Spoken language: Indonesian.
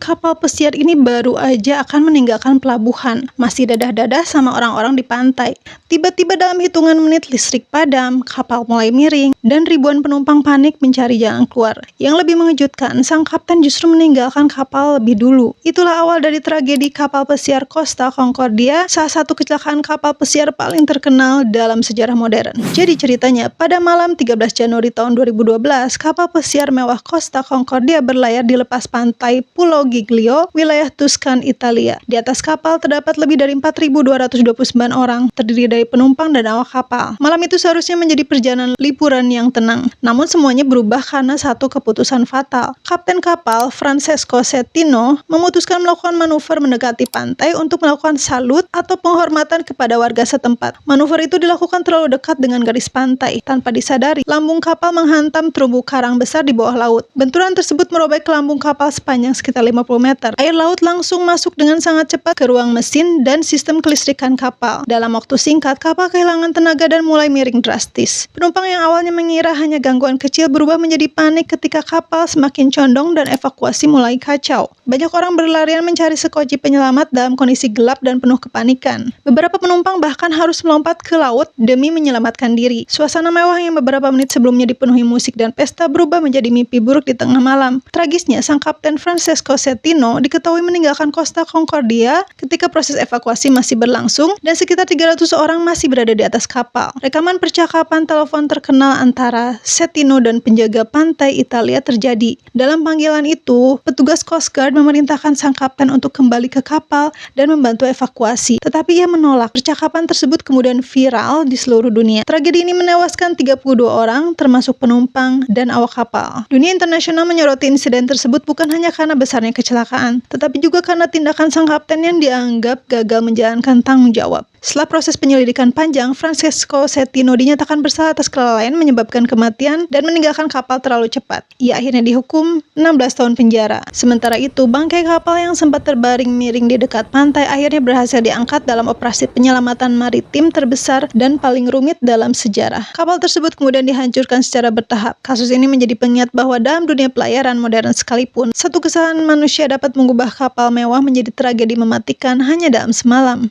kapal pesiar ini baru aja akan meninggalkan pelabuhan, masih dadah-dadah sama orang-orang di pantai. Tiba-tiba dalam hitungan menit listrik padam, kapal mulai miring, dan ribuan penumpang panik mencari jalan keluar. Yang lebih mengejutkan, sang kapten justru meninggalkan kapal lebih dulu. Itulah awal dari tragedi kapal pesiar Costa Concordia, salah satu kecelakaan kapal pesiar paling terkenal dalam sejarah modern. Jadi ceritanya, pada malam 13 Januari tahun 2012, kapal pesiar mewah Costa Concordia berlayar di lepas pantai Pulau Giglio, wilayah Tuscan, Italia. Di atas kapal terdapat lebih dari 4.229 orang, terdiri dari penumpang dan awak kapal. Malam itu seharusnya menjadi perjalanan liburan yang tenang. Namun semuanya berubah karena satu keputusan fatal. Kapten kapal, Francesco Cettino, memutuskan melakukan manuver mendekati pantai untuk melakukan salut atau penghormatan kepada warga setempat. Manuver itu dilakukan terlalu dekat dengan garis pantai. Tanpa disadari, lambung kapal menghantam terumbu karang besar di bawah laut. Benturan tersebut merobek lambung kapal sepanjang sekitar 50 meter. Air laut langsung masuk dengan sangat cepat ke ruang mesin dan sistem kelistrikan kapal. Dalam waktu singkat, kapal kehilangan tenaga dan mulai miring drastis. Penumpang yang awalnya mengira hanya gangguan kecil berubah menjadi panik ketika kapal semakin condong dan evakuasi mulai kacau. Banyak orang berlarian mencari sekoci penyelamat dalam kondisi gelap dan penuh kepanikan. Beberapa penumpang bahkan harus melompat ke laut demi menyelamatkan diri. Suasana mewah yang beberapa menit sebelumnya dipenuhi musik dan pesta berubah menjadi mimpi buruk di tengah malam. Tragisnya, sang kapten Francesco Cettino diketahui meninggalkan Costa Concordia ketika proses evakuasi masih berlangsung dan sekitar 300 orang masih berada di atas kapal. Rekaman percakapan telepon terkenal antara Cettino dan penjaga pantai Italia terjadi. Dalam panggilan itu, petugas Coast Guard memerintahkan sang kapten untuk kembali ke kapal dan membantu evakuasi. Tetapi ia menolak. Percakapan tersebut kemudian viral di seluruh dunia. Tragedi ini menewaskan 32 orang, termasuk penumpang dan awak kapal. Dunia internasional menyoroti insiden tersebut bukan hanya karena besarnya kecelakaan, tetapi juga karena tindakan sang kapten yang dianggap gagal menjalankan tanggung jawab. Setelah proses penyelidikan panjang, Francesco Cettino dinyatakan bersalah atas kelalaian menyebabkan kematian dan meninggalkan kapal terlalu cepat. Ia akhirnya dihukum 16 tahun penjara. Sementara itu, bangkai kapal yang sempat terbaring miring di dekat pantai akhirnya berhasil diangkat dalam operasi penyelamatan maritim terbesar dan paling rumit dalam sejarah. Kapal tersebut kemudian dihancurkan secara bertahap. Kasus ini menjadi pengingat bahwa dalam dunia pelayaran modern sekalipun, satu kesalahan manusia dapat mengubah kapal mewah menjadi tragedi mematikan hanya dalam semalam.